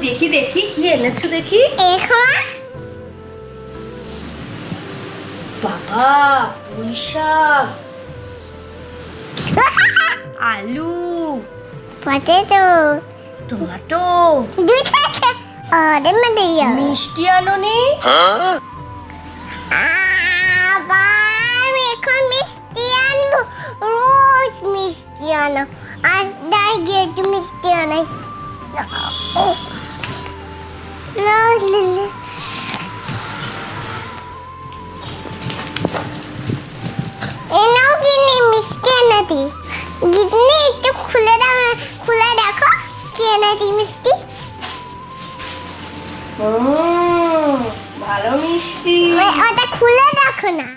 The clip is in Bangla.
দেখি দেখি কি এনেছো দেখি। এখন বাবা, পুঁই শাক, আলু, পটেটো, টমেটো, দুধ আছে। আরে মাদিয়া মিষ্টি আনোনি? আবার এখন মিষ্টি আনবো, রোজ মিষ্টি আনো আর ডাইগেট মিষ্টি আনাই। এনাও কিনে মিষ্টি আনাতি গিটনি একটু খুলে রাখো কি আনাতি মিষ্টি। ভালো মিষ্টি। ওটা খুলে রাখো না।